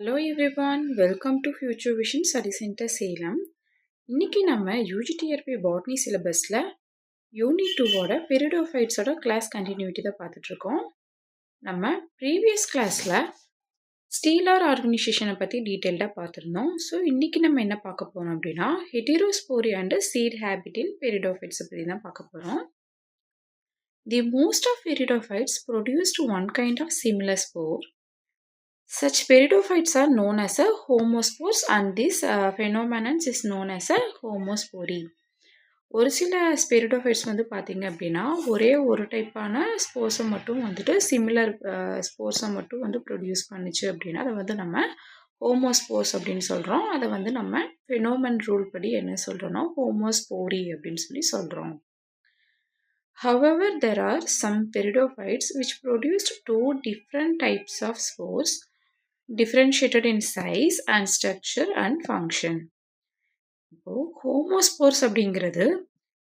Hello everyone, welcome to Future Vision Study Center Salem. இன்னைக்கு நம்ம UGTRP Botany syllabusல unit 2ஓட பெரிடோஃபைட்ஸோட கிளாஸ் கண்டினியூட்டி தான் பார்த்துட்டு இருக்கோம். நம்ம ப்ரீவியஸ் கிளாஸ்ல ஸ்டீலார் ஆர்கனைசேஷனை பற்றி டீட்டெயில்டாக பார்த்துருந்தோம். ஸோ இன்னைக்கு நம்ம என்ன பார்க்க போறோம் அப்படின்னா ஹெட்டிரோஸ்போரி அண்ட் சீட் ஹேபிட் இன் பெரிடோஃபைட்ஸை பற்றி தான் பார்க்க போகிறோம். The most of peridophytes produced one kind of similar spore. Such peridophytes are known as a homospores and this phenomenon is known as a homospory. ஒரு சில ஸ்பெரிடோஃபைட்ஸ் வந்து பார்த்தீங்க அப்படின்னா ஒரே ஒரு டைப்பான ஸ்போர்ஸை மட்டும் வந்துட்டு சிமிலர் ஸ்போர்ஸை மட்டும் வந்து ப்ரொடியூஸ் பண்ணிச்சு அப்படின்னா அதை வந்து நம்ம ஹோமோஸ்போர்ஸ் அப்படின்னு சொல்கிறோம். அதை வந்து நம்ம ஃபெனோமன் ரூல் படி என்ன சொல்கிறோன்னா ஹோமோஸ்போரி அப்படின்னு சொல்லி சொல்கிறோம். However, there are some peridophytes which produced two different types of spores differentiated in size and structure and function. இப்போ ஹோமோஸ்போர்ஸ் அப்படிங்கிறது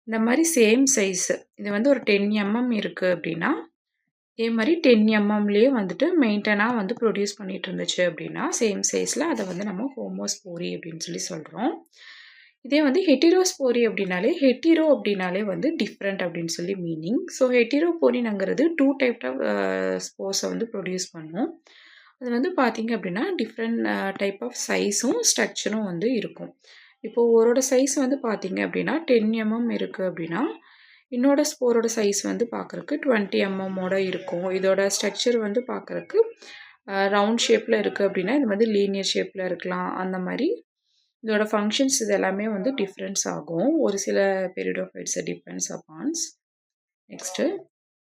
இந்த மாதிரி சேம் சைஸ், இது வந்து ஒரு 10 mm இருக்குது அப்படின்னா இதே மாதிரி 10 mmலேயே வந்துட்டு மெயின்டைனாக வந்து ப்ரொடியூஸ் பண்ணிட்டு இருந்துச்சு அப்படின்னா சேம் சைஸில் அதை வந்து நம்ம ஹோமோஸ்போரி அப்படின்னு சொல்லி சொல்கிறோம். இதே வந்து ஹெட்டிரோஸ்போரி அப்படின்னாலே வந்து டிஃப்ரெண்ட் அப்படின்னு சொல்லி மீனிங். ஸோ ஹெட்டிரோபோரிங்கிறது 2 டைப் ஆஃப் ஸ்போர்ஸை வந்து ப்ரொடியூஸ் பண்ணும். அது வந்து பார்த்தீங்க அப்படின்னா டிஃப்ரெண்ட் டைப் ஆஃப் சைஸும் ஸ்ட்ரக்சரும் வந்து இருக்கும். இப்போது ஒரோட சைஸ் வந்து பார்த்தீங்க அப்படின்னா 10 mm இருக்குது அப்படின்னா இன்னோட ஸ்போரோட சைஸ் வந்து பார்க்குறக்கு 20 mm இருக்கும். இதோட ஸ்ட்ரக்சர் வந்து பார்க்குறக்கு ரவுண்ட் ஷேப்பில் இருக்குது அப்படின்னா இது வந்து லீனியர் ஷேப்பில் இருக்கலாம். அந்த மாதிரி இதோட ஃபங்க்ஷன்ஸ் இது எல்லாமே வந்து டிஃப்ரென்ஸ் ஆகும். ஒரு சில பெரிடோஃபைட்ஸை depends upon. Next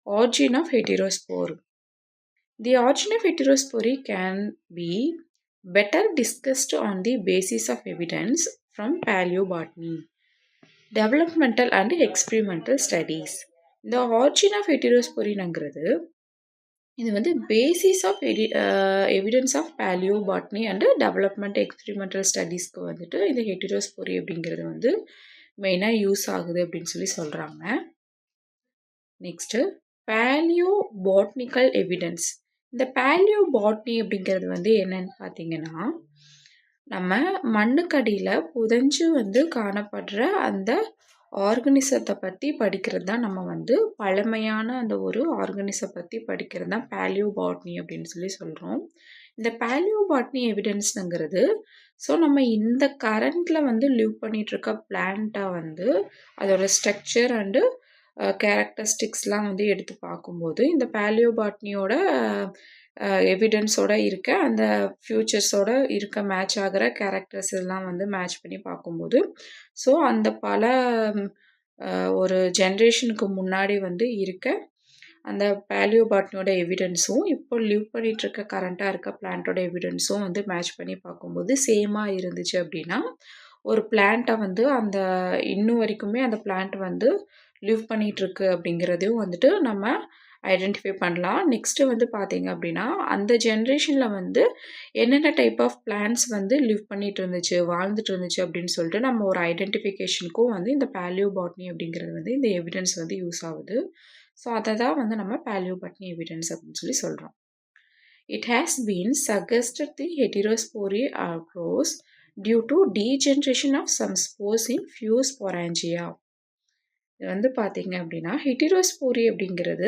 origin of heterospore. The origin of heterospory can be better discussed on the basis of evidence from paleobotany, developmental and experimental studies. The origin of heterosporyங்கிறது இது வந்து basis of evidence of palaeobotany and development experimental ஸ்டடீஸ்க்கு வந்துட்டு இந்த ஹெட்டிரோஸ்போரி அப்படிங்கிறது வந்து மெயினாக use ஆகுது அப்படின்னு சொல்லி சொல்கிறாங்க. Next palaeobotanical evidence. இந்த பேலியோபாட்னி அப்படிங்கிறது வந்து என்னன்னு பார்த்தீங்கன்னா நம்ம மண்ணுக்கடியில் புதைஞ்சு வந்து காணப்படுற அந்த ஆர்கனிசத்தை பற்றி படிக்கிறது தான் நம்ம வந்து பழமையான அந்த ஒரு ஆர்கனிசத்தை பற்றி படிக்கிறது தான் பேலியோபாட்னி அப்படின்னு சொல்லி சொல்கிறோம். இந்த பேலியோபாட்னி எவிடன்ஸுங்கிறது ஸோ நம்ம இந்த கரண்டில் வந்து லிவ் பண்ணிகிட்ருக்க பிளான்ட்டை வந்து அதோட ஸ்ட்ரக்சர் அண்டு கேரக்டரிஸ்டிக்ஸ்லாம் வந்து எடுத்து பார்க்கும்போது இந்த பேலியோபாட்னியோட எவிடன்ஸோட இருக்க அந்த ஃபியூச்சர்ஸோட இருக்க மேட்ச் ஆகிற கேரக்டர்ஸ் எல்லாம் வந்து மேட்ச் பண்ணி பார்க்கும்போது ஸோ அந்த பல ஒரு ஜென்ரேஷனுக்கு முன்னாடி வந்து இருக்க அந்த பேலியோபாட்னியோட எவிடன்ஸும் இப்போ லிவ் பண்ணிகிட்ருக்க கரண்ட்டாக இருக்க பிளான்ட்டோட எவிடன்ஸும் வந்து மேட்ச் பண்ணி பார்க்கும்போது சேமாக இருந்துச்சு அப்படின்னா ஒரு பிளான்ட்டை வந்து அந்த இன்னும் வரைக்குமே அந்த பிளான்ட் வந்து லிவ் பண்ணிகிட்ருக்கு அப்படிங்கிறதையும் வந்துட்டு நம்ம ஐடென்டிஃபை பண்ணலாம். நெக்ஸ்ட்டு வந்து பார்த்தீங்க அப்படின்னா அந்த ஜென்ரேஷனில் வந்து என்னென்ன டைப் ஆஃப் பிளான்ட்ஸ் வந்து லிவ் பண்ணிட்டு இருந்துச்சு வாழ்ந்துட்டு இருந்துச்சு அப்படின்னு சொல்லிட்டு நம்ம ஒரு ஐடென்டிஃபிகேஷனுக்கும் வந்து இந்த பேலியோபாட்னி அப்படிங்கிறது வந்து இந்த எவிடன்ஸ் வந்து யூஸ் ஆகுது. ஸோ அதை தான் வந்து நம்ம பேலியோபாட்னி எவிடன்ஸ் அப்படின்னு சொல்லி சொல்கிறோம். It has been suggested the heterospory arose due to degeneration of some spores in few sporangia. இது வந்து பார்த்தீங்க அப்படின்னா ஹெட்டிரோஸ்போரி அப்படிங்கிறது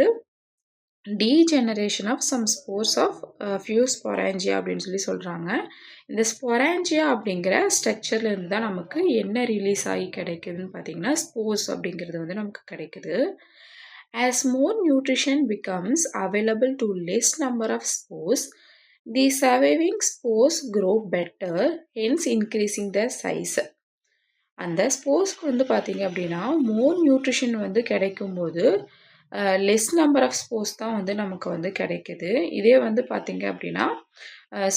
degeneration of some spores of few sporangia அப்படின்னு சொல்லி சொல்கிறாங்க. இந்த ஸ்பொராஞ்சியா அப்படிங்கிற ஸ்ட்ரக்சர்லேருந்து தான் நமக்கு என்ன ரிலீஸ் ஆகி கிடைக்குதுன்னு பார்த்தீங்கன்னா ஸ்போர்ஸ் அப்படிங்கிறது வந்து நமக்கு கிடைக்குது. As more nutrition becomes available to less number of spores, the surviving spores grow better, hence increasing their size. அந்த ஸ்போர்ஸ்க்கு வந்து பார்த்தீங்க அப்படின்னா மோர் நியூட்ரிஷன் வந்து கிடைக்கும்போது லெஸ் நம்பர் ஆஃப் ஸ்போர்ஸ் தான் வந்து நமக்கு வந்து கிடைக்குது. இதே வந்து பார்த்தீங்க அப்படின்னா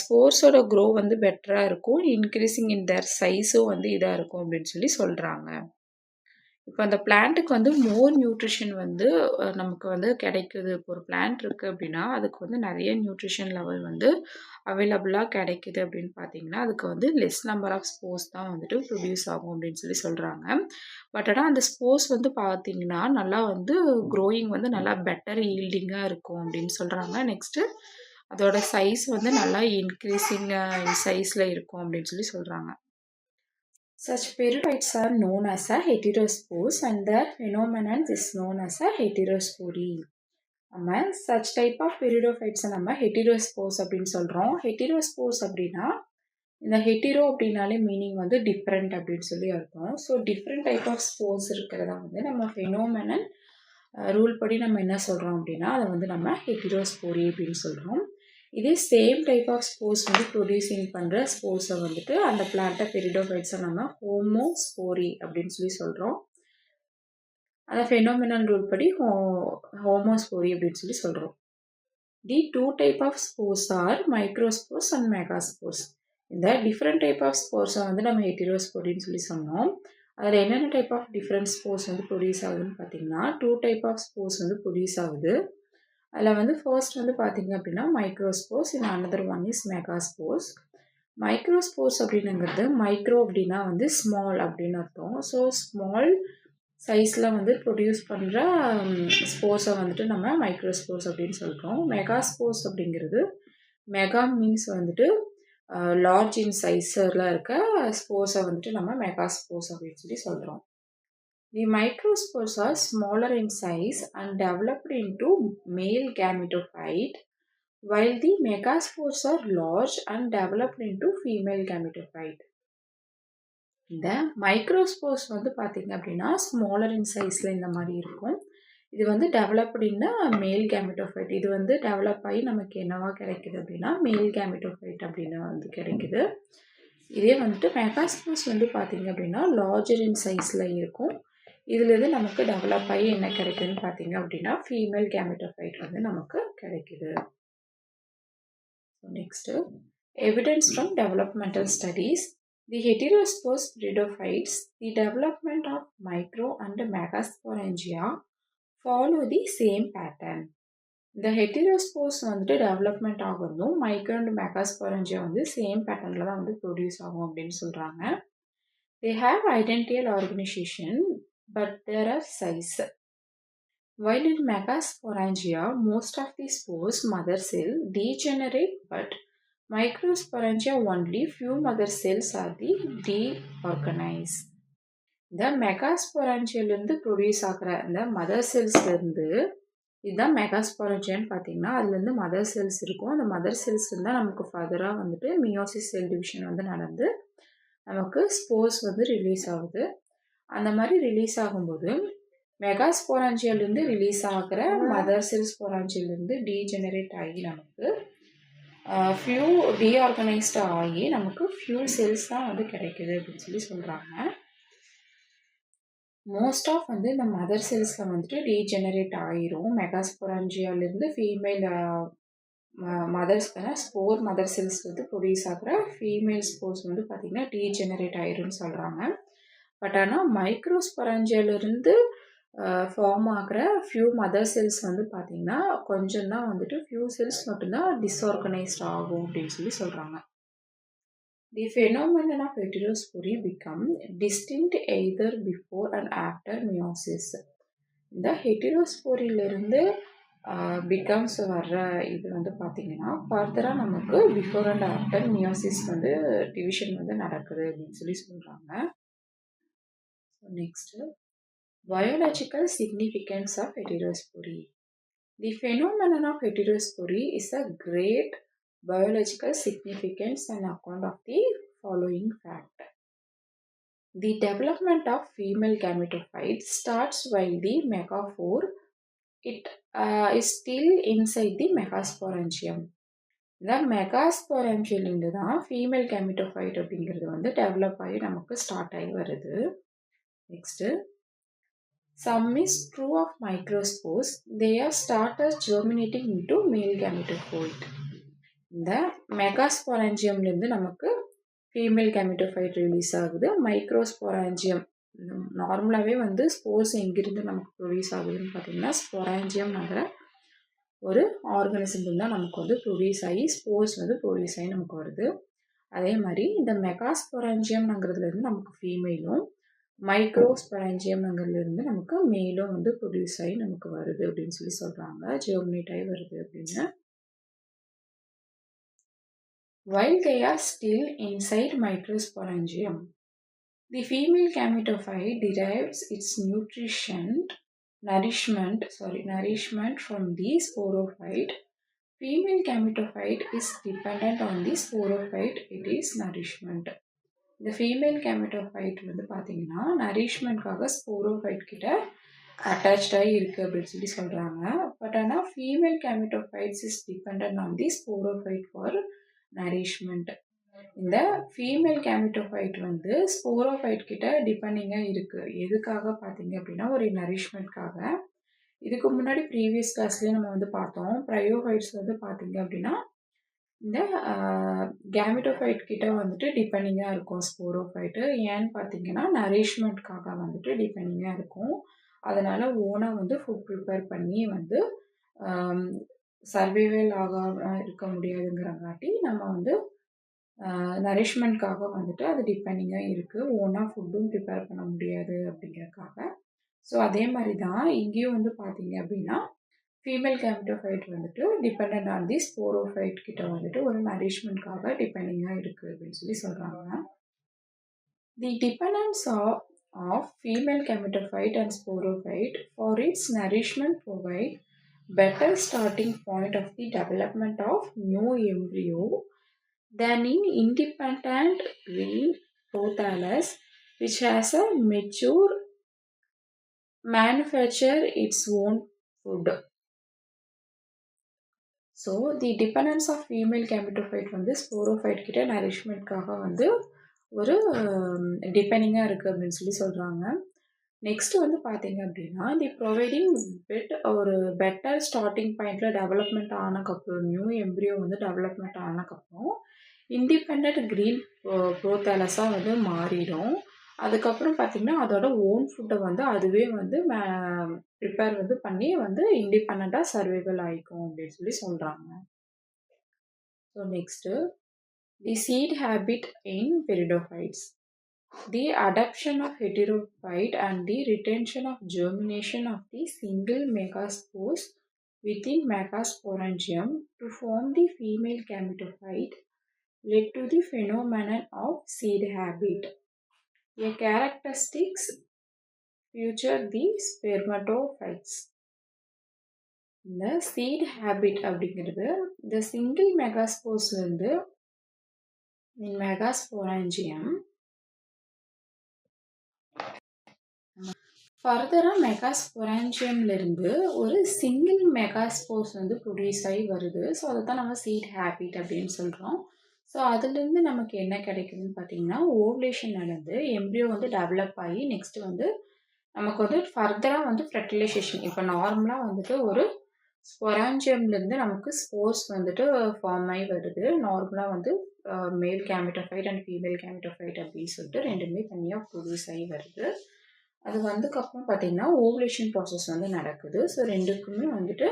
ஸ்போர்ஸோட க்ரோ வந்து பெட்டராக இருக்கும், இன்க்ரீஸிங் இன் தேர் சைஸும் வந்து இதாக இருக்கும் அப்படின்னு சொல்லி சொல்கிறாங்க. இப்போ அந்த பிளான்ட்டுக்கு வந்து மோர் நியூட்ரிஷன் வந்து நமக்கு வந்து கிடைக்குது. இப்போ ஒரு பிளான்ட் இருக்குது அப்படின்னா அதுக்கு வந்து நிறைய நியூட்ரிஷன் லெவல் வந்து அவைலபிளாக கிடைக்குது அப்படின்னு பார்த்தீங்கன்னா அதுக்கு வந்து லெஸ் நம்பர் ஆஃப் ஸ்போர்ஸ் தான் வந்துட்டு ப்ரொடியூஸ் ஆகும் அப்படின்னு சொல்லி சொல்கிறாங்க. பட் ஆனால் அந்த ஸ்போர்ஸ் வந்து பார்த்தீங்கன்னா நல்லா வந்து க்ரோயிங் வந்து நல்லா பெட்டர் ஈல்டிங்காக இருக்கும் அப்படின்னு சொல்கிறாங்க. நெக்ஸ்ட்டு அதோட சைஸ் வந்து நல்லா இன்க்ரீஸிங் இன் சைஸில் இருக்கும் அப்படின்னு சொல்கிறாங்க. Such peridioids are known as a heterospores and their phenomenon is known as a heterospory. நம்ம such type of peridophytes நம்ம heterospores அப்படின்னு சொல்கிறோம். heterospores அப்படின்னா இந்த ஹெட்டிரோ அப்படின்னாலே மீனிங் வந்து டிஃப்ரெண்ட் அப்படின்னு சொல்லி அர்த்தம். So different type of spores இருக்கிறதா வந்து நம்ம ஃபெனோமெனன் ரூல் படி நம்ம என்ன சொல்கிறோம் அப்படின்னா அதை வந்து நம்ம ஹெட்டிரோஸ்போரி அப்படின்னு சொல்கிறோம். இதே சேம் டைப் ஆஃப் ஸ்போர்ஸ் வந்து ப்ரொடியூசிங் பண்ணுற ஸ்போர்ஸை வந்துட்டு அந்த பிளான்ட்டை பெரிடோஃபைட்ஸை நம்ம ஹோமோஸ்போரி அப்படின்னு சொல்லி சொல்கிறோம். அந்த ஃபெனோமெனன் ரூல் படி ஹோமோஸ்போரி அப்படின்னு சொல்லி சொல்கிறோம். The two type of spores are microspores and megaspores. இந்த டிஃப்ரெண்ட் டைப் ஆஃப் ஸ்போர்ஸை வந்து நம்ம ஹெட்டிரோஸ்போரின்னு சொல்லி சொன்னோம். அதில் என்னென்ன டைப் ஆஃப் டிஃப்ரெண்ட் ஸ்போர்ஸ் வந்து ப்ரொடியூஸ் ஆகுதுன்னு பார்த்தீங்கன்னா டூ டைப் ஆஃப் ஸ்போர்ஸ் வந்து ப்ரொடியூஸ் ஆகுது. அதில் வந்து ஃபர்ஸ்ட் வந்து பார்த்தீங்க அப்படின்னா microspores, in another one is megaspores. Microspores அப்படின்னுங்கிறது மைக்ரோ அப்படின்னா வந்து ஸ்மால் அப்படின்னு அர்த்தம். ஸோ ஸ்மால் சைஸில் வந்து ப்ரொடியூஸ் பண்ணுற ஸ்போர்ஸை வந்துட்டு நம்ம மைக்ரோஸ்போர்ஸ் அப்படின்னு சொல்கிறோம். மெகாஸ்போர்ஸ் அப்படிங்கிறது மெகா மீன்ஸ் வந்துட்டு லார்ஜ் இன் சைஸில் இருக்க ஸ்போர்ஸை வந்துட்டு நம்ம மெகாஸ்போர்ஸ் அப்படின்னு சொல்லி சொல்கிறோம். The microspores are smaller in size and developed into male gametophyte while the megaspores are large and developed into female gametophyte. இந்த மைக்ரோஸ்போர்ஸ் வந்து பார்த்தீங்க அப்படின்னா ஸ்மாலர் இன் சைஸில் இந்த மாதிரி இருக்கும். இது வந்து டெவலப்டு இன் மேல் கேமிட்டோஃபைட். இது வந்து டெவலப் ஆகி நமக்கு என்னவா கிடைக்குது அப்படின்னா மேல் கேமிட்டோஃபைட் அப்படின்னு வந்து கிடைக்குது. இதே வந்துட்டு மெகாஸ்போர்ஸ் வந்து பார்த்தீங்க அப்படின்னா லார்ஜர் இன் சைஸில் இருக்கும். இதுலேருந்து நமக்கு டெவலப் ஆகி என்ன கிடைக்குதுன்னு பார்த்தீங்க அப்படின்னா ஃபீமேல் கேமிட்டோஃபைட் வந்து நமக்கு கிடைக்குது. Next, evidence from developmental studies. The heterospores peridophytes, the development of micro and megasporangia follow the same pattern. இந்த ஹெட்டிரோஸ்போர்ஸ் வந்துட்டு டெவலப்மெண்ட் ஆகிறதும் மைக்ரோ அண்ட் மெகாஸ்போரஞ்சியா வந்து சேம் பேட்டர்னில் தான் வந்து ப்ரொடியூஸ் ஆகும் அப்படின்னு சொல்கிறாங்க. They have identical organization but there are size. While in megasporangia, most of the spores mother cell degenerate, but microsporangia only few mother cells are the deorganized. இந்த மெகாஸ்போராஞ்சியிலேருந்து produce ஆகிற இந்த மதர் செல்ஸ்லேருந்து இதுதான் மெகாஸ்போராஞ்சியான்னு பார்த்தீங்கன்னா அதுலேருந்து மதர் செல்ஸ் இருக்கும். அந்த mother cells இருந்தால் நமக்கு ஃபர்தராக வந்துட்டு மியோசிஸ் செல் டிவிஷன் வந்து நடந்து நமக்கு ஸ்போர்ஸ் வந்து ரிலீஸ் ஆகுது. அந்த மாதிரி ரிலீஸ் ஆகும்போது மெகாஸ்போராஞ்சியிலேருந்து ரிலீஸ் ஆகிற மதர் செல் ஸ்போராஞ்சியிலேருந்து டீஜெனரேட் ஆகி நமக்கு ஃபியூ டீஆர்கனைஸ்டு ஆகி நமக்கு ஃபியூ செல்ஸ் தான் வந்து கிடைக்குது அப்படின்னு சொல்லி சொல்கிறாங்க. மோஸ்ட் ஆஃப் வந்து இந்த மதர் செல்ஸில் வந்துட்டு டீஜெனரேட் ஆகிரும். மெகாஸ்போராஞ்சியாலேருந்து ஃபீமேல் ஸ்போர் மதர் செல்ஸ் வந்து ப்ரொடியூஸ் ஆகிற ஃபீமேல் ஸ்போர்ஸ் வந்து பார்த்திங்கன்னா டீஜெனரேட் ஆயிரும்னு சொல்கிறாங்க. பட் ஆனால் மைக்ரோஸ்போராஞ்சியாலேருந்து ஃபார்ம் ஆகிற ஃபியூ மதர் செல்ஸ் வந்து பார்த்திங்கன்னா கொஞ்சம் தான் வந்துட்டு ஃபியூ செல்ஸ் மட்டும்தான் டிஸ்ஆர்கனைஸ்ட் ஆகும் அப்படின்னு சொல்லி சொல்கிறாங்க. தி phenomenon of heterospory become distinct either before and after meiosis. இந்த ஹெட்டிரோஸ்போரியிலிருந்து பிகம்ஸ் வர்ற இது வந்து பார்த்திங்கன்னா ஃபர்தராக நமக்கு பிஃபோர் அண்ட் ஆஃப்டர் மியோசிஸ் வந்து டிவிஷன் வந்து நடக்குது அப்படின்னு சொல்லி சொல்கிறாங்க. Next biological significance of heterospory. The phenomenon of heterospory is a great biological significance on account of the following fact. The development of female gametophyte starts while the megaspore is still inside the megasporangium. இந்த மெகாஸ்போராஞ்சியிலிருந்து தான் female gametophyte அப்படிங்கிறது வந்து develop ஆகி நமக்கு start ஆகி வருது. Next some is true of microspores. They are started germinating into male gametophyte. இந்த மெகாஸ்போராஞ்சியம்லேருந்து நமக்கு ஃபீமேல் கேமிட்டோஃபைட் ரிலீஸ் ஆகுது. மைக்ரோஸ்போராஞ்சியம் நார்மலாகவே வந்து ஸ்போர்ஸ் எங்கிருந்து நமக்கு ப்ரொடியூஸ் ஆகுதுன்னு பார்த்தீங்கன்னா ஸ்போராஞ்சியம்ங்கிற ஒரு ஆர்கானிசம் தான் நமக்கு வந்து ப்ரொடியூஸ் ஆகி ஸ்போர்ஸ் வந்து ப்ரொடியூஸ் ஆகி நமக்கு வருது. அதே மாதிரி இந்த மெகாஸ்போராஞ்சியம்ங்கிறதுலேருந்து நமக்கு ஃபீமேலும் மைக்ரோஸ்போராஞ்சியம்ங்கிறதுலேருந்து நமக்கு மேலும் வந்து ப்ரொடியூஸ் ஆகி நமக்கு வருது அப்படின்னு சொல்லி சொல்கிறாங்க. ஜெர்மினேட் ஆகி வருது அப்படின்னு. while they are still inside microsporangium. The female gametophyte derives its nourishment from the sporophyte. Female gametophyte is dependent on the sporophyte, it is nourishment. இந்த ஃபீமேல் கேமெட்டோஃபைட் வந்து பார்த்தீங்கன்னா நரிஷ்மெண்ட்காக ஸ்போரோஃபைட் கிட்ட அட்டாச்சாகி இருக்குது அப்படின்னு சொல்லி சொல்கிறாங்க. பட் ஆனால் female gametophytes is depend on the sporophyte for nourishment. இந்த ஃபீமேல் கேமெட்டோஃபைட் வந்து ஸ்போரோஃபைட் கிட்ட டிபெண்டிங்காக இருக்குது. எதுக்காக பார்த்தீங்க அப்படின்னா ஒரு நரிஷ்மெண்ட்காக. இதுக்கு முன்னாடி ப்ரீவியஸ் கிளாஸ்லேயே நம்ம வந்து பார்த்தோம். ப்ரையோஃபைட்ஸ் வந்து பார்த்தீங்க அப்படின்னா இந்த கேமெட்டோஃபைட் கிட்ட வந்துட்டு டிபெண்டிங்காக இருக்கும் ஸ்போரோஃபைட்டு. ஏன்னு பார்த்தீங்கன்னா நரிஷ்மெண்ட்காக வந்துட்டு டிபெண்டிங்காக இருக்கும். அதனால் ஓனாக வந்து ஃபுட் ப்ரிப்பேர் பண்ணி வந்து சர்வைவல் இருக்க முடியாதுங்கிறங்காட்டி நம்ம வந்து நரிஷ்மெண்ட்காக வந்துட்டு அது டிபெண்டிங்காக இருக்குது. ஓனாக ஃபுட்டும் ப்ரிப்பேர் பண்ண முடியாது அப்படிங்கிறதுக்காக. ஸோ அதே மாதிரி தான் இங்கேயும் வந்து பார்த்தீங்க அப்படின்னா ஃபீமேல் கேமெட்டோஃபைட் வந்துட்டு டிபெண்ட் ஆன் தி ஸ்போரோஃபைட் கிட்ட வந்துட்டு ஒரு நரிஷ்மெண்ட்காக டிபெண்டிங்காக இருக்குது அப்படின்னு சொல்லி சொல்கிறாங்க. The dependence of female gametophyte and sporophyte for its nourishment provide better starting point of the development of new embryo than in independent green prothallus which has a mature manufacture its own food. So the dependence of female gametophyte வந்து sporophyte கிட்ட நரிஷ்மெண்ட்காக வந்து ஒரு டிபெண்டிங்காக இருக்குது அப்படின்னு சொல்லி சொல்கிறாங்க. Next வந்து பார்த்தீங்க அப்படின்னா தி ப்ரொவைடிங் ஒரு பெட்டர் ஸ்டார்டிங் பாயிண்டில் டெவலப்மெண்ட் ஆனக்கப்புறம் நியூ எம்ப்ரியோ வந்து டெவலப்மெண்ட் ஆனக்கப்புறம் இண்டிபெண்ட் க்ரீன் ப்ரோத்தாலஸாக வந்து மாறிடும். அதுக்கப்புறம் பார்த்திங்கன்னா அதோட ஓன் ஃபுட்டை வந்து அதுவே வந்து ப்ரிப்பேர் வந்து பண்ணி வந்து இண்டிபெண்ட்டாக சர்வைவல் ஆகிக்கும் அப்படின்னு சொல்லி சொல்கிறாங்க. So next the seed habit in pteridophytes. The adaptation of heterophyte and the retention of germination of the single megaspores within megasporangium to form the female gametophyte led to the phenomenon of seed habit. A characteristics feature the spermatophytes. இந்த seed habit அப்படிங்கிறது the single megaspores வந்து in megasporangium ஃபர்தராக மெகாஸ்பொரான்ஜியம்லேருந்து ஒரு single megaspores வந்து produce ஆகி வருது. So அதை தான் நம்ம சீட் ஹேபிட் அப்படின்னு சொல்கிறோம். ஸோ அதுலேருந்து நமக்கு என்ன கிடைக்குதுன்னு பார்த்தீங்கன்னா ஓவலேஷன் நடந்து எம்ப்ரியோ வந்து டெவலப் ஆகி நெக்ஸ்ட்டு வந்து நமக்கு வந்து ஃபர்தராக வந்து ஃபெர்டிலைசேஷன். இப்போ நார்மலாக வந்துட்டு ஒரு ஸ்பொரான்ஜியம்லேருந்து நமக்கு ஸ்போர்ஸ் வந்துட்டு ஃபார்ம் ஆகி வருது. நார்மலாக வந்து மேல் கேமெட்டோஃபைட் அண்ட் ஃபீமேல் கேமெட்டோஃபைட் அப்படின்னு சொல்லிட்டு ரெண்டுமே தனியாக ப்ரொடியூஸ் ஆகி வருது. அது வந்ததுக்கப்புறம் பார்த்திங்கன்னா ஓவலேஷன் ப்ராசஸ் வந்து நடக்குது. ஸோ ரெண்டுக்குமே வந்துட்டு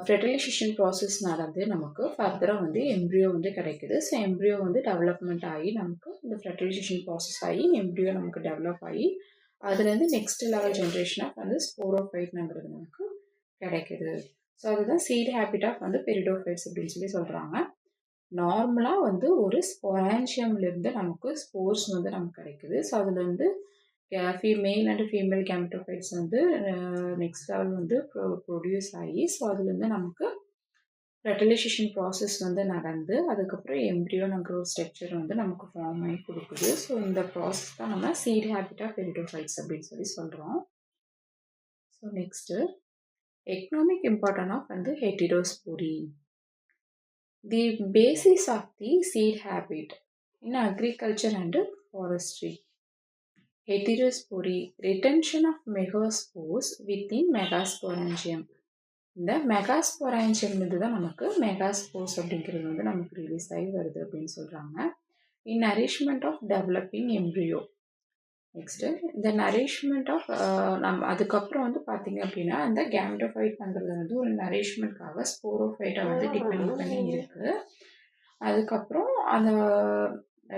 ஃபெர்டிலைசேஷன் ப்ராசஸ் நடந்து நமக்கு ஃபர்தராக வந்து எம்ப்ரியோ வந்து கிடைக்குது. ஸோ எம்ப்ரியோ வந்து டெவலப்மெண்ட் ஆகி நமக்கு இந்த ஃபெர்டிலைசேஷன் ப்ராசஸ் ஆகி எம்ப்ரியோ நமக்கு டெவலப் ஆகி அதுலேருந்து நெக்ஸ்ட் லெவல் ஜென்ரேஷனாக வந்து ஸ்போரோஃபைட்ங்கிறது நமக்கு கிடைக்குது. ஸோ அதுதான் சீட் ஹேபிட் ஆஃப் வந்து பெரிடோஃபைட்ஸ் அப்படின்னு சொல்லி சொல்கிறாங்க. நார்மலாக வந்து ஒரு ஸ்பொரான்ஜியம்லேருந்து நமக்கு ஸ்போர்ஸ் வந்து நமக்கு கிடைக்குது. ஸோ அதுலேருந்து மேல் அண்ட் ஃபீமேல் கேமெட்டோஃபைட்ஸ் வந்து நெக்ஸ்ட் லெவல் வந்து ப்ரொடியூஸ் ஆகி ஸோ அதுலேருந்து நமக்கு ஃபெர்டிலைசேஷன் ப்ராசஸ் வந்து நடந்து அதுக்கப்புறம் எம்ப்ரியோங்கிற ஒரு ஸ்ட்ரக்சர் வந்து நமக்கு ஃபார்ம் ஆகி கொடுக்குது. ஸோ இந்த ப்ராசஸ் தான் நம்ம சீட் ஹேபிட் ஆஃப் பெரிடோஃபைட்ஸ் அப்படின்னு சொல்லி சொல்கிறோம். So next economic important of வந்து heterospory. The basis of the seed habit in agriculture and forestry. Heterospory, retention of megaspores within megasporangium. இந்த மெகாஸ்பொரான்ஜியம் தான் நமக்கு மெகாஸ்போர்ஸ் அப்படிங்கிறது வந்து நமக்கு ரிலீஸ் ஆகி வருது அப்படின்னு சொல்கிறாங்க. In nourishment of developing embryo. Next இந்த நரிஷ்மெண்ட் ஆஃப் அதுக்கப்புறம் வந்து பார்த்திங்க அப்படின்னா அந்த கேமெட்டோஃபைட்ங்கிறது வந்து ஒரு நரிஷ்மெண்ட்காக ஸ்போரோஃபைட்டை வந்து டிபெண்ட் பண்ணி இருக்குது. அதுக்கப்புறம் அந்த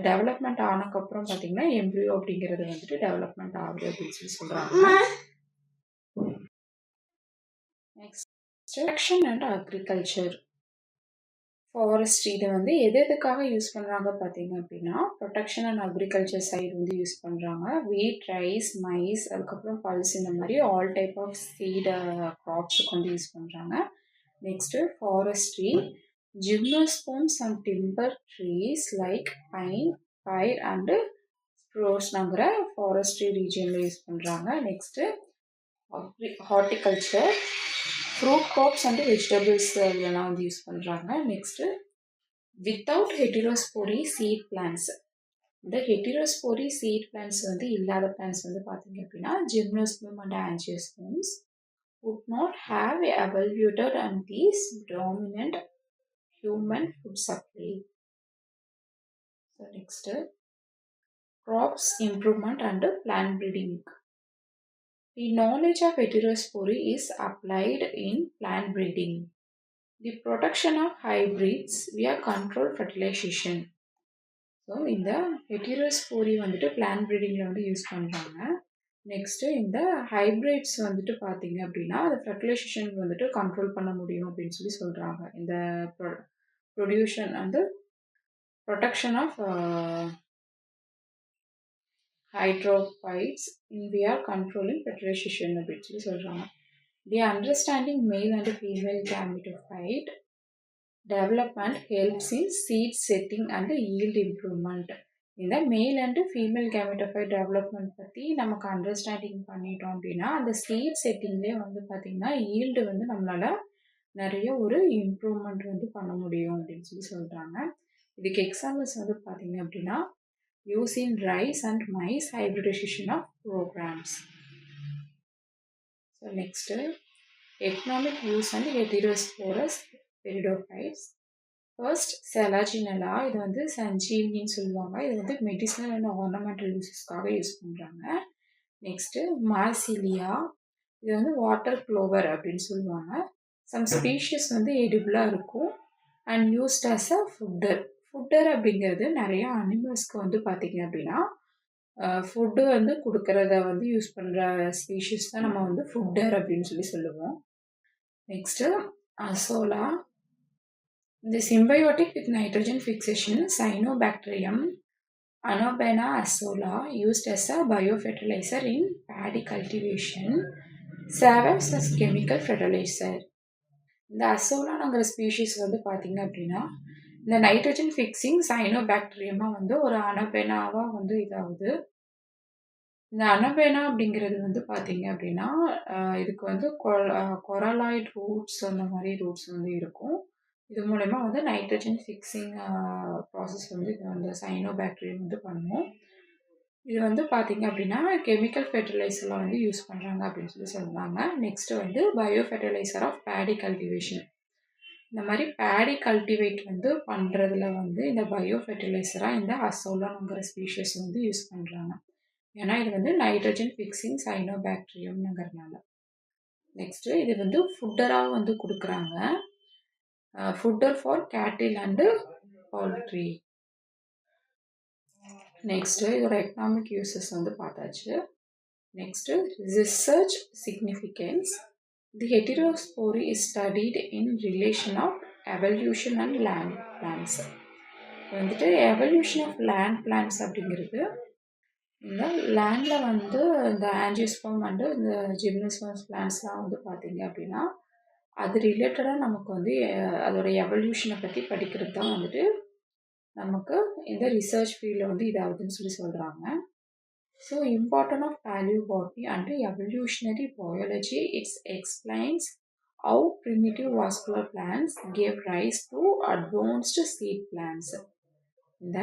டெவலப்மெண்ட் ஆனதுக்கப்புறம் பார்த்தீங்கன்னா எம்ப்ரியோ அப்படிங்கிறது வந்துட்டு டெவலப்மெண்ட் ஆகுது அப்படின்னு சொல்லி சொல்கிறாங்க. Next production and agriculture. Forestry இதை வந்து எதுக்காக யூஸ் பண்ணுறாங்க பார்த்தீங்க அப்படின்னா, ப்ரொடெக்ஷன் அண்ட் அக்ரிகல்ச்சர் சைடு வந்து யூஸ் பண்ணுறாங்க. வீட், ரைஸ், மைஸ், அதுக்கப்புறம் பல்ஸ் இந்த மாதிரி ஆல் டைப் ஆஃப் சீடு க்ராப்ஸுக்கு வந்து யூஸ் பண்ணுறாங்க. Next forestry gymnosperms and timber trees like pine, fir and ஸ்ப்ரூஸ்ங்கிற ஃபாரஸ்ட்ரி ரீஜியனில் யூஸ் பண்ணுறாங்க. Next horticulture fruit crops and vegetables இதெல்லாம் வந்து யூஸ் பண்ணுறாங்க. Next without heterospory seed plants, இந்த ஹெட்டிரோஸ்போரி சீட் பிளான்ஸ் வந்து இல்லாத பிளான்ஸ் வந்து பார்த்தீங்க அப்படின்னா ஜிம்னோஸ்போர்ம் and ஆஞ்சியோஸ்போர்ம்ஸ் would not have evaluated on these dominant human food supply. So next, crops improvement and plant breeding. The knowledge of heterospory is applied in plant breeding. The production of hybrids via controlled fertilization. So இந்த ஹெட்டிரோஸ்போரி வந்துட்டு plant ப்ரீடிங்கில் வந்து use பண்ணுறாங்க. Next இந்த hybrids வந்துட்டு பார்த்தீங்க அப்படின்னா அது fertilisation வந்துட்டு கண்ட்ரோல் பண்ண முடியும் அப்படின்னு சொல்லி சொல்கிறாங்க. இந்த ப்ரொடியூஷன் வந்து protection of hydrophytes in we are controlling fertilisation அப்படின்னு சொல்லி சொல்கிறாங்க. The understanding male and female gametophyte development helps in seed setting and yield improvement. இந்த male and female gametophyte development பற்றி நமக்கு அண்டர்ஸ்டாண்டிங் பண்ணிட்டோம் அப்படின்னா அந்த சீட் செட்டிங்லேயே வந்து பார்த்திங்கன்னா ஈல்டு வந்து நம்மளால் நிறைய ஒரு இம்ப்ரூவ்மெண்ட் வந்து பண்ண முடியும் அப்படின்னு சொல்லி சொல்கிறாங்க. இதுக்கு எக்ஸாம்பிள்ஸ் வந்து பார்த்திங்க அப்படின்னா using rice and maize hybridization of programs. So next economic use and heterosporous pteridophytes. First Selaginella, இது வந்து சஞ்சீவினின்னு சொல்லுவாங்க. இது வந்து மெடிசனல் அண்ட் ஆர்னமெண்டல் யூஸஸ்க்காக யூஸ் பண்ணுறாங்க. நெக்ஸ்ட்டு மார்சிலியா, இது வந்து வாட்டர் க்ளோவர் அப்படின்னு சொல்லுவாங்க. சம் ஸ்பீஷிஸ் வந்து எடிபிளாக இருக்கும் and used as a footer. Footer அப்படிங்கிறது நிறையா அனிமல்ஸ்க்கு வந்து பார்த்திங்க அப்படின்னா ஃபுட்டு வந்து கொடுக்கறத வந்து யூஸ் பண்ணுற ஸ்பீஷிஸ் தான் நம்ம வந்து ஃபுட்டர் அப்படின்னு சொல்லி சொல்லுவோம். Next azolla, the symbiotic with nitrogen fixation Cyanobacterium Anobena azola used as a biofertilizer in paddy cultivation serves as chemical fertilizer. இந்த அசோலாங்கிற ஸ்பீஷீஸ் வந்து பார்த்தீங்க அப்படின்னா இந்த நைட்ரஜன் ஃபிக்ஸிங் சைனோபாக்டீரியமாக வந்து ஒரு அனபெனாவாக வந்து இதாகுது. இந்த அனபெனா அப்படிங்கிறது வந்து பார்த்தீங்க அப்படின்னா இதுக்கு வந்து கொரலாய்ட் ரூட்ஸ் அந்த மாதிரி ரூட்ஸ் வந்து இருக்கும். இது மூலமா வந்து நைட்ரஜன் ஃபிக்ஸிங் ப்ராசஸ் வந்து இது வந்து சைனோபாக்டீரியம் வந்து பண்ணும். இது வந்து பார்த்திங்க அப்படின்னா கெமிக்கல் ஃபெர்டிலைசரில் வந்து யூஸ் பண்ணுறாங்க அப்படின்னு சொல்லி சொல்லுவாங்க. நெக்ஸ்ட்டு வந்து bio fertiliser of paddy cultivation. இந்த மாதிரி பேடி கல்டிவேட் வந்து பண்ணுறதுல வந்து இந்த பயோ ஃபெர்டிலைசராக இந்த அசோலாங்கிற ஸ்பீஷஸ் வந்து யூஸ் பண்ணுறாங்க. ஏன்னா இது வந்து நைட்ரஜன் ஃபிக்ஸிங் சைனோபாக்டீரியம்ங்கிறதுனால. நெக்ஸ்ட்டு இது வந்து ஃபுட்டராக வந்து கொடுக்குறாங்க. Fodder for cattle and poultry. Next இதோட எக்கனாமிக் யூசஸ் வந்து பார்த்தாச்சு. Next research significance. The heterospory is studied in relation of evolution and land plants. வந்துட்டு எவல்யூஷன் ஆஃப் லேண்ட் பிளான்ஸ் அப்படிங்கிறது இந்த லேண்டில் வந்து இந்த ஆஞ்சியோஸ்போர்ம் அண்டு இந்த ஜிம்னோஸ்போர்ம் பிளான்ஸ்லாம் வந்து பார்த்தீங்க அப்படின்னா அது ரிலேட்டடாக நமக்கு வந்து அதோடைய எவல்யூஷனை பற்றி படிக்கிறது தான் வந்துட்டு நமக்கு இந்த ரிசர்ச் ஃபீல்டில் வந்து இதாகுதுன்னு சொல்லி சொல்கிறாங்க. So important of palaeobotany and evolutionary biology its explains how primitive vascular plants gave rise to advanced seed plants. இந்த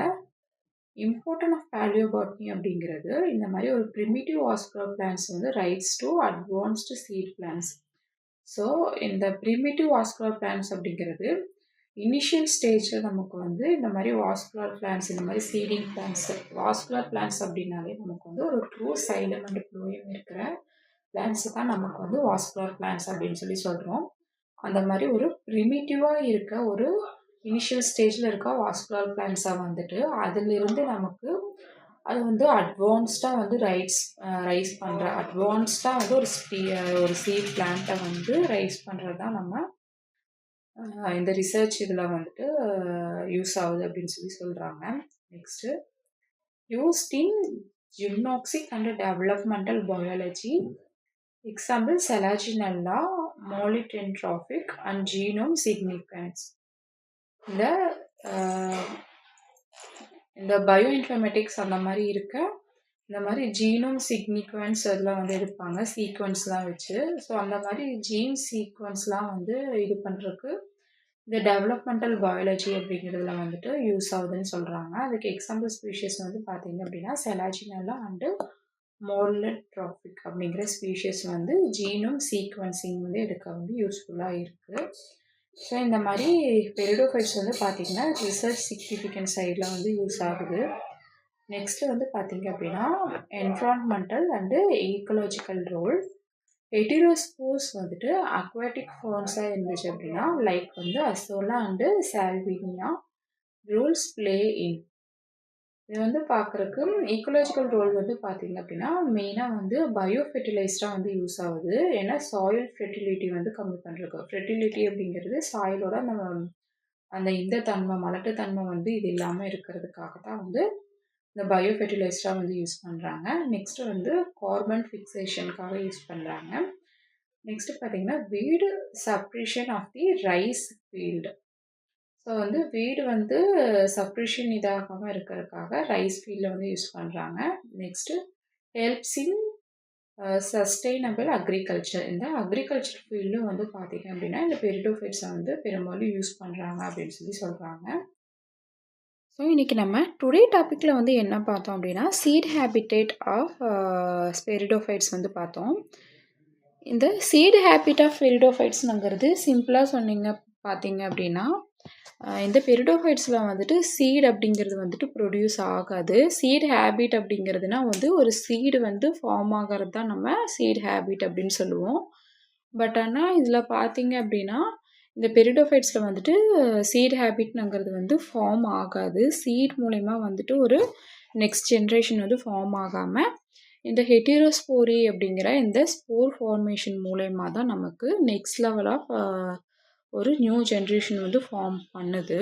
இம்பார்ட்டன்ட் ஆஃப் பேலியோபாட்னி அப்படிங்கிறது இந்த மாதிரி ஒரு ப்ரிமிட்டிவ் வாஸ்குலர் பிளான்ஸ் வந்து rise to advanced seed plants. So இந்த primitive vascular plants அப்படிங்கிறது initial ஸ்டேஜில் நமக்கு வந்து இந்த மாதிரி வாஸ்குலர் பிளான்ஸ் இந்த மாதிரி சீடிங் பிளான்ஸ். வாஸ்குலர் பிளான்ஸ் அப்படின்னாலே நமக்கு வந்து ஒரு ட்ரூ சைலம் அண்ட் ப்ளூயம் இருக்கிற பிளான்ஸு தான் நமக்கு வந்து வாஸ்குலர் பிளான்ஸ் அப்படின்னு சொல்லி சொல்கிறோம். அந்த மாதிரி ஒரு ப்ரிமிட்டிவாக இருக்க ஒரு இனிஷியல் ஸ்டேஜில் இருக்க வாஸ்குலர் பிளான்ஸாக வந்துட்டு அதிலிருந்து நமக்கு அது வந்து அட்வான்ஸ்டாக வந்து ரைஸ் பண்ணுற அட்வான்ஸ்டாக வந்து ஒரு சீட் பிளான்ட்டை வந்து ரைஸ் பண்ணுறது தான் நம்ம இந்த ரிசர்ச் இதில் வந்துட்டு யூஸ் ஆகுது அப்படின்னு சொல்கிறாங்க. Next used in gymnoxic and developmental biology. Example Selaginella, molydentrophic and genome significance. இந்த பயோ இன்ஃபர்மேட்டிக்ஸ் அந்த மாதிரி இருக்க இந்த மாதிரி ஜீனோம் சிக்னிக்வன்ஸ் அதெல்லாம் வந்து எடுப்பாங்க சீக்வன்ஸ்லாம் வச்சு. ஸோ அந்த மாதிரி ஜீன் சீக்வன்ஸ்லாம் வந்து இது பண்ணுறதுக்கு இந்த டெவலப்மெண்டல் பயாலஜி அப்படிங்கிறதுல வந்துட்டு யூஸ் ஆகுதுன்னு சொல்கிறாங்க. அதுக்கு எக்ஸாம்பிள் ஸ்பீஷியஸ் வந்து பார்த்தீங்க அப்படின்னா செலாஜினல்லா அண்டு மோல்ட்ராஃபிக் அப்படிங்கிற ஸ்பீஷியஸ் வந்து ஜீனோம் சீக்வன்சிங் வந்து எடுக்க வந்து யூஸ்ஃபுல்லாக இருக்குது. ஸோ இந்த மாதிரி பெரிடோஃபைட்ஸ் வந்து பார்த்திங்கன்னா ரிசர்ச் சிக்னிஃபிகன்ஸ் சைடில் வந்து யூஸ் ஆகுது. நெக்ஸ்ட்டு வந்து பார்த்திங்க அப்படின்னா environmental and ecological role. Heterospores வந்துட்டு அக்வாட்டிக் ஃபார்ம்ஸாக இருந்துச்சு அப்படின்னா லைக் வந்து Azolla and Salvinia roles play in. இது வந்து பார்க்குறக்கு ஈக்கோலாஜிக்கல் ரோல் வந்து பார்த்திங்க அப்படின்னா மெயினாக வந்து பயோ ஃபெர்டிலைஸ்டாக வந்து யூஸ் ஆகுது. ஏன்னா சாயில் ஃபெர்டிலிட்டி வந்து கம்மி பண்ணுறக்கு. ஃபெர்டிலிட்டி அப்படிங்கிறது சாயிலோட அந்த இந்த தன்மை மலட்டுத்தன்மை வந்து இது இல்லாமல் இருக்கிறதுக்காக தான் வந்து இந்த பயோ ஃபெர்டிலைஸ்டாக வந்து யூஸ் பண்ணுறாங்க. நெக்ஸ்ட்டு வந்து கார்பன் ஃபிக்சேஷனுக்காக யூஸ் பண்ணுறாங்க. நெக்ஸ்ட்டு பார்த்தீங்கன்னா weed suppression of the rice field. So வந்து வீடு வந்து சப்ரேஷன் இதாகாமல் இருக்கிறதுக்காக ரைஸ் ஃபீல்டில் வந்து யூஸ் பண்ணுறாங்க. Next helps in sustainable agriculture. இந்த அக்ரிகல்ச்சர் ஃபீல்டும் வந்து பார்த்திங்க அப்படின்னா இந்த பெரிடோஃபைட்ஸை வந்து பெரும்பாலும் யூஸ் பண்ணுறாங்க அப்படின்னு சொல்கிறாங்க. ஸோ இன்றைக்கி நம்ம டுடே டாப்பிக்கில் வந்து என்ன பார்த்தோம் அப்படின்னா சீட் ஹேபிட்டேட் ஆஃப் பெரிடோஃபைட்ஸ் வந்து பார்த்தோம். இந்த சீட் ஹேபிட் ஆஃப் பெரிடோஃபைட்ஸ்ங்கிறது சிம்பிளாக பார்த்தீங்க அப்படின்னா இந்த பெரிடோஃபைட்ஸில் வந்துட்டு சீட் அப்படிங்கிறது வந்துட்டு ப்ரொடியூஸ் ஆகாது. சீட் ஹேபிட் அப்படிங்கிறதுனா வந்து ஒரு சீடு வந்து ஃபார்ம் ஆகிறது தான் நம்ம சீட் ஹேபிட் அப்படின்னு சொல்லுவோம். பட் ஆனால் இதில் பார்த்தீங்க அப்படின்னா இந்த பெரிடோஃபைட்ஸில் வந்துட்டு சீட் ஹேபிட்ங்கிறது வந்து ஃபார்ம் ஆகாது. சீட் மூலயமா வந்துட்டு ஒரு நெக்ஸ்ட் ஜென்ரேஷன் வந்து ஃபார்ம் ஆகாமல் இந்த ஹெட்டிரோஸ்போரி அப்படிங்கிற இந்த ஸ்போர் ஃபார்மேஷன் மூலயமா தான் நமக்கு நெக்ஸ்ட் லெவல் ஆஃப் ஒரு நியூ ஜென்ரேஷன் வந்து ஃபார்ம் பண்ணுது.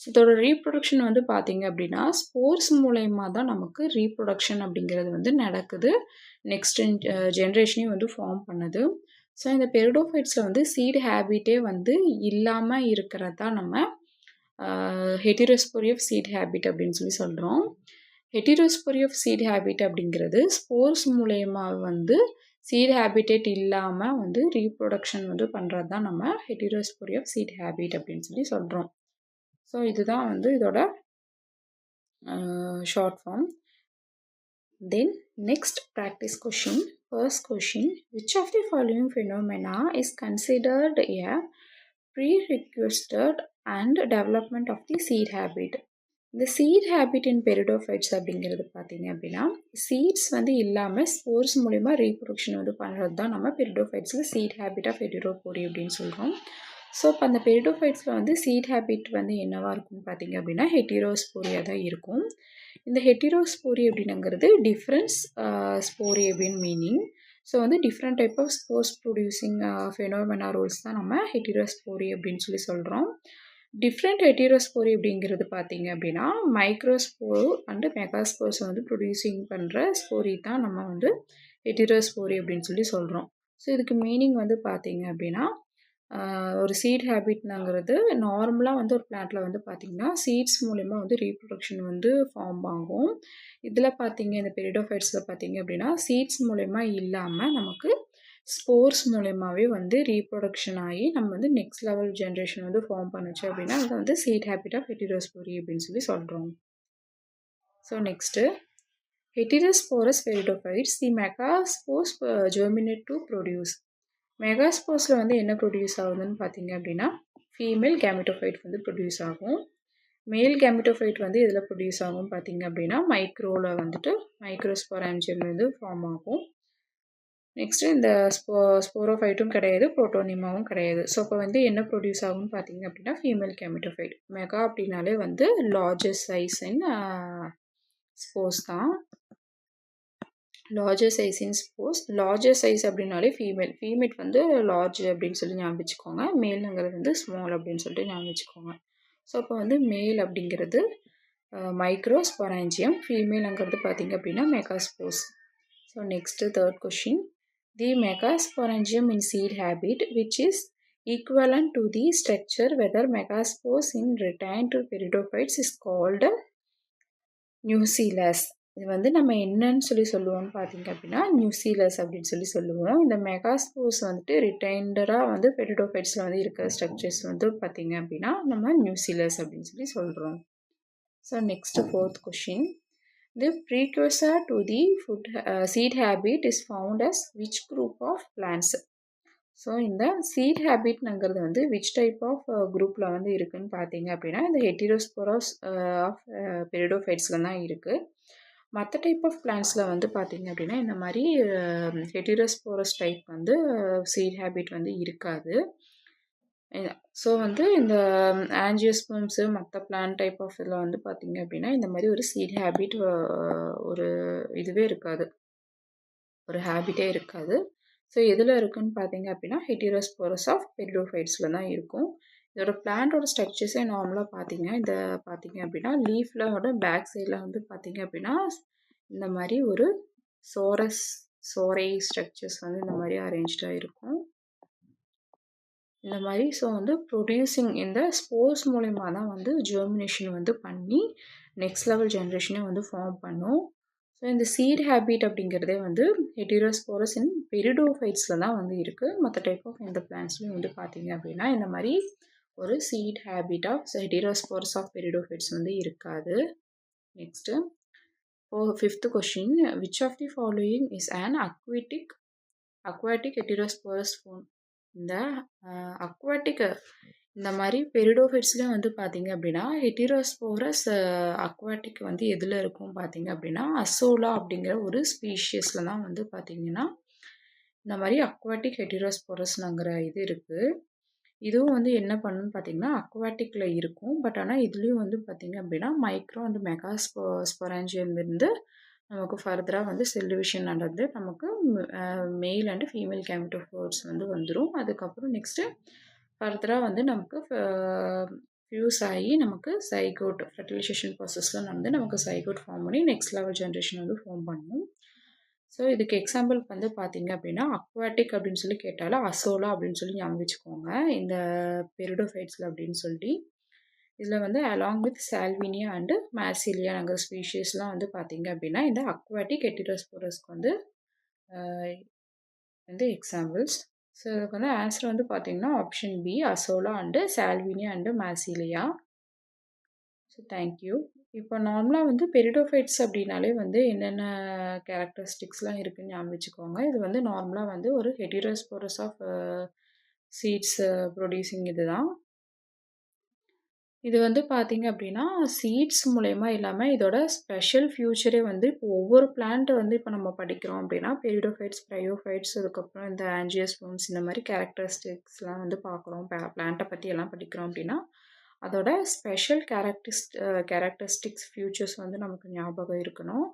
இதோட ரீப்ரொடக்ஷன் வந்து பார்த்திங்க அப்படின்னா ஸ்போர்ஸ் மூலயமா தான் நமக்கு ரீப்ரொடக்ஷன் அப்படிங்கிறது வந்து நடக்குது. நெக்ஸ்ட் ஜென்ரேஷனையும் வந்து ஃபார்ம் பண்ணுது. ஸோ இந்த பெரிடோஃபைட்ஸில் வந்து சீட் ஹேபிட்டே வந்து இல்லாமல் இருக்கிறது தான் நம்ம ஹெட்டிரோஸ்போரி ஆஃப் சீட் ஹேபிட் அப்படின்னு சொல்கிறோம். ஹெட்டிரோஸ்போரி ஆஃப் சீட் ஹேபிட் அப்படிங்கிறது ஸ்போர்ஸ் மூலயமா வந்து சீட் ஹேபிட்டேட் இல்லாமல் வந்து ரீப்ரொடக்ஷன் வந்து பண்ணுறது தான் நம்ம ஹெட்டிரோஸ்போரி ஆஃப் சீட் ஹேபிட் அப்படின்னு சொல்கிறோம். ஸோ இதுதான் வந்து இதோட short form. Then next practice question. First question, which of the following phenomena is considered a prerequisite and development of the seed habit? இந்த சீட் ஹேபிட் இன் பெரிடோஃபைட்ஸ் அப்படிங்கிறது பார்த்தீங்க அப்படின்னா சீட்ஸ் வந்து இல்லாமல் ஸ்போர்ஸ் மூலிமா ரீப்ரொடக்ஷன் வந்து பண்ணுறது தான் நம்ம பெரிடோஃபைட்ஸில் சீட் ஹேபிட் ஆஃப் ஹெட்டிரோஸ்போரி அப்படின்னு சொல்கிறோம். ஸோ இப்போ அந்த பெரிடோஃபைட்ஸில் வந்து சீட் ஹேபிட் வந்து என்னவாக இருக்கும்னு பார்த்தீங்க அப்படின்னா ஹெட்டிரோஸ்போரியாக தான் இருக்கும். இந்த ஹெட்டிரோஸ்போரி அப்படின்னுங்கிறது டிஃப்ரென்ஸ் ஸ்போரி அப்படின்னு மீனிங். ஸோ வந்து different type of spores producing phenomena roles தான் நம்ம ஹெட்டிரோஸ்போரி அப்படின்னு சொல்கிறோம். டிஃப்ரெண்ட் ஹெட்டிரோஸ்போரி அப்படிங்கிறது பார்த்தீங்க அப்படின்னா மைக்ரோஸ்போர் அண்டு மெகாஸ்போர்ஸ் வந்து ப்ரொடியூசிங் பண்ணுற ஸ்போரி தான் நம்ம வந்து ஹெட்டிரோஸ்போரி அப்படின்னு சொல்கிறோம். ஸோ இதுக்கு மீனிங் வந்து பார்த்தீங்க அப்படின்னா ஒரு சீட் ஹேபிட்னாங்கிறது நார்மலாக வந்து ஒரு பிளான்ட்டில் வந்து பார்த்திங்கன்னா சீட்ஸ் மூலிமா வந்து ரீப்ரொடக்ஷன் வந்து ஃபார்ம் ஆகும். இதில் பார்த்தீங்க இந்த பெரிடோஃபைட்ஸில் பார்த்தீங்க அப்படின்னா சீட்ஸ் மூலயமா இல்லாமல் நமக்கு ஸ்போர்ஸ் மூலயமாவே வந்து ரீப்ரொடக்ஷன் ஆகி நம்ம வந்து நெக்ஸ்ட் லெவல் ஜென்ரேஷன் வந்து ஃபார்ம் பண்ணுச்சு அப்படின்னா அதை வந்து சீட் ஹேபிட் ஆஃப் ஹெட்டிரோஸ்போரி அப்படின்னு சொல்கிறோம். So next heterosporous pteridophytes the megaspores germinate to produce. மெகாஸ்போர்ஸில் வந்து என்ன ப்ரொடியூஸ் ஆகுதுன்னு பார்த்தீங்க அப்படின்னா ஃபீமேல் கேமிட்டோஃபைட் வந்து ப்ரொடியூஸ் ஆகும். மேல் கேமிட்டோஃபைட் வந்து இதில் ப்ரொடியூஸ் ஆகும் பார்த்தீங்க அப்படின்னா மைக்ரோவில் வந்துட்டு மைக்ரோஸ்போரான்ஜியல் வந்து ஃபார்ம் ஆகும். நெக்ஸ்ட்டு இந்த ஸ்போரோஃபைட்டும் கிடையாது, புரோட்டோனிமாவும் கிடையாது. ஸோ இப்போ வந்து என்ன ப்ரொடியூஸ் ஆகும்னு பார்த்தீங்க அப்படின்னா ஃபீமேல் கேமிட்டோஃபைட். மெகா அப்படின்னாலே வந்து லார்ஜஸ்ட் சைஸ் இன் ஸ்போர்ஸ் தான். லார்ஜர் சைஸ் இன் ஸ்போர்ஸ். லார்ஜர் சைஸ் அப்படின்னாலே ஃபீமேல் வந்து லார்ஜ் அப்படின்னு சொல்லி ஞாபகம் வச்சுக்கோங்க. மேலுங்கிறது வந்து ஸ்மால் அப்படின்னு சொல்லிட்டு ஞாபகம் வச்சுக்கோங்க. ஸோ அப்போ வந்து மேல் அப்படிங்கிறது மைக்ரோஸ்பொராஞ்சியம், ஃபீமேலுங்கிறது பார்த்தீங்க அப்படின்னா megaspores. So next third question. The megasporangium in seed habit which is equivalent to the structure whether megaspores in retained peridophytes is called நியூசிலஸ். இது வந்து நம்ம என்னன்னு சொல்லுவோம்னு பார்த்தீங்க அப்படின்னா நியூசிலஸ் அப்படின்னு சொல்லுவோம். இந்த மெகாஸ்போர்ஸ் வந்துட்டு ரிட்டைண்டராக வந்து பெரிடோஃபைட்ஸில் வந்து இருக்கிற ஸ்ட்ரக்சர்ஸ் வந்து பார்த்தீங்க அப்படின்னா நம்ம நியூசிலஸ் அப்படின்னு சொல்கிறோம். So next fourth question. The precursor to the seed habit is found as which group of plants? So இந்த சீட் ஹேபிட்ங்கிறது வந்து விச் டைப் ஆஃப் குரூப்பில் வந்து இருக்குதுன்னு பார்த்தீங்க அப்படின்னா இந்த ஹெட்டிரோஸ்போரஸ் ஆஃப் பெரிடோஃபைட்ஸில் தான் இருக்குது. மற்ற டைப் ஆஃப் பிளான்ஸில் வந்து பார்த்தீங்க அப்படின்னா இந்த மாதிரி ஹெட்டிரோஸ்போரஸ் டைப் வந்து சீட் ஹேபிட் வந்து இருக்காது. ஸோ வந்து இந்த ஆஞ்சியோஸ்பர்ம்ஸு மற்ற பிளான்ட் டைப் ஆஃப் இதில் வந்து பார்த்தீங்க அப்படின்னா இந்த மாதிரி ஒரு சீட் ஹேபிட் ஒரு இதுவே இருக்காது, ஒரு ஹேபிட்டே இருக்காது. ஸோ எதில் இருக்குதுன்னு பார்த்தீங்க அப்படின்னா ஹெட்டிரோஸ்போரஸ் ஆஃப் பெரிடோஃபைட்ஸில் தான் இருக்கும். இதோட பிளான்ட்டோட ஸ்ட்ரக்சர்ஸே நார்மலாக பார்த்தீங்க அப்படின்னா லீஃப்லோட பேக் சைடில் வந்து பார்த்தீங்க அப்படின்னா இந்த மாதிரி ஒரு சோரை ஸ்ட்ரக்சர்ஸ் வந்து இந்த மாதிரி அரேஞ்ச்டாக இருக்கும். இந்த மாதிரி ஸோ வந்து ப்ரொடியூசிங் இந்த ஸ்போர்ஸ் மூலயமா தான் வந்து ஜெர்மினேஷன் வந்து பண்ணி நெக்ஸ்ட் லெவல் ஜென்ரேஷனை வந்து ஃபார்ம் பண்ணும். ஸோ இந்த சீட் ஹேபிட் அப்படிங்கிறதே வந்து ஹெட்டிரோஸ்போரஸ் இன் பெரிடோஃபைட்ஸில் தான் வந்து இருக்குது. மற்ற டைப் ஆஃப் இந்த பிளான்ஸ்லையும் வந்து பார்த்தீங்க அப்படின்னா இந்த மாதிரி ஒரு seed habit of heterosporous of pteridophytes வந்து இருக்காது. Next fifth question. Which of the following is an aquatic heterosporous fern? இந்த அக்வாட்டிக் இந்த மாதிரி பெரிடோஃபைட்ஸ்லேயும் வந்து பார்த்தீங்க அப்படின்னா ஹெட்டிரோஸ்போரஸ் அக்வாட்டிக் வந்து எதில் இருக்கும் பார்த்தீங்க அப்படின்னா அசோலா அப்படிங்கிற ஒரு ஸ்பீஷியஸில் தான் வந்து பார்த்தீங்கன்னா இந்த மாதிரி அக்வாட்டிக் ஹெட்டிரோஸ்போரஸ்ங்கிற இது இருக்குது. இதுவும் வந்து என்ன பண்ணுன்னு பார்த்தீங்கன்னா அக்வாட்டிக்கில் இருக்கும். பட் ஆனால் இதுலேயும் வந்து பார்த்தீங்க அப்படின்னா மைக்ரோ அண்ட் மெகாஸ்பொராஞ்சியம் இருந்து நமக்கு ஃபர்தராக வந்து செல் டிவிஷன் நடந்து நமக்கு மேல் அண்ட் ஃபீமேல் கேமெட்டோஃபோர்ஸ் வந்து வந்துடும். அதுக்கப்புறம் நெக்ஸ்ட்டு ஃபர்தராக வந்து நமக்கு ஃபியூஸ் ஆகி நமக்கு சைகோட் ஃபெர்டிலைசேஷன் ப்ராசஸில் நடந்து நமக்கு சைகோட் ஃபார்ம் பண்ணி நெக்ஸ்ட் லெவல் ஜென்ரேஷன் வந்து ஃபார்ம் பண்ணும். ஸோ இதுக்கு எக்ஸாம்பிள் வந்து பார்த்தீங்க அப்படின்னா அக்வாட்டிக் அப்படின்னு சொல்லி கேட்டாலும் அசோலா அப்படின்னு சொல்லி ஞாபகம் வச்சுக்கோங்க இந்த பெரிடோஃபைட்ஸில் அப்படின்னு சொல்லி. இதில் வந்து அலாங் வித் சால்வினியா அண்டு மார்சிலியாங்கிற ஸ்பீஷீஸ்லாம் வந்து பார்த்தீங்க அப்படின்னா இந்த அக்வாட்டிக் ஹெட்டிரோஸ்போரஸ்க்கு வந்து எக்ஸாம்பிள்ஸ். ஸோ இதுக்கு வந்து ஆன்சர் வந்து பார்த்தீங்கன்னா option B Azolla and Salvinia and Marsilea. So thank you. இப்போ நார்மலாக வந்து பெரிடோஃபைட்ஸ் அப்படின்னாலே வந்து என்னென்ன கேரக்டரிஸ்டிக்ஸ்லாம் இருக்குதுன்னு ஞாபகம் வச்சுக்கோங்க. இது வந்து நார்மலாக வந்து ஒரு ஹெட்டிரோஸ்போரஸ் ஆஃப் சீட்ஸ் ப்ரொடியூசிங் இது தான். இது வந்து பார்த்தீங்க அப்படின்னா சீட்ஸ் மூலயமா இல்லாமல் இதோட ஸ்பெஷல் ஃபியூச்சரே வந்து இப்போ ஒவ்வொரு பிளான்ட் வந்து இப்போ நம்ம படிக்கிறோம் அப்படின்னா பெரிடோஃபைட்ஸ், ப்ரையோஃபைட்ஸ், அதுக்கப்புறம் இந்த ஆஞ்சியோஸ்போர்ம்ஸ் இந்த மாதிரி கேரக்டரிஸ்டிக்ஸ்லாம் வந்து பார்க்குறோம். பிளான்ட்டை பற்றி எல்லாம் படிக்கிறோம் அப்படின்னா அதோட ஸ்பெஷல் கேரக்டரிஸ்டிக்ஸ் ஃபியூச்சர்ஸ் வந்து நமக்கு ஞாபகம் இருக்கணும்.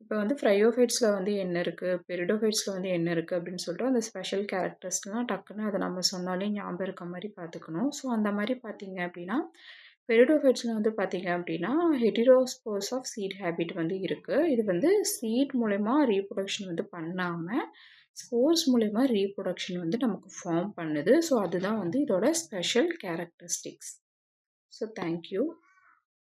இப்போ வந்து ஃப்ரையோஃபைட்ஸில் வந்து என்ன இருக்குது, பெரிடோஃபைட்ஸில் வந்து என்ன இருக்குது அப்படின்னு சொல்லிட்டு அந்த ஸ்பெஷல் கேரக்டர்ஸ்லாம் டக்குன்னு அதை நம்ம சொன்னாலே ஞாபகம் இருக்க மாதிரி பார்த்துக்கணும். ஸோ அந்த மாதிரி பார்த்தீங்க அப்படின்னா பெரிடோஃபைட்ஸில் வந்து பார்த்தீங்க அப்படின்னா ஹெட்டிரோஸ்போர்ஸ் ஆஃப் சீட் ஹேபிட் வந்து இருக்குது. இது வந்து சீட் மூலயமா ரீப்ரொடக்ஷன் வந்து பண்ணாமல் ஸ்போர்ஸ் மூலயமா ரீப்ரொடக்ஷன் வந்து நமக்கு ஃபார்ம் பண்ணுது. ஸோ அதுதான் வந்து இதோட ஸ்பெஷல் கேரக்டரிஸ்டிக்ஸ். So thank you.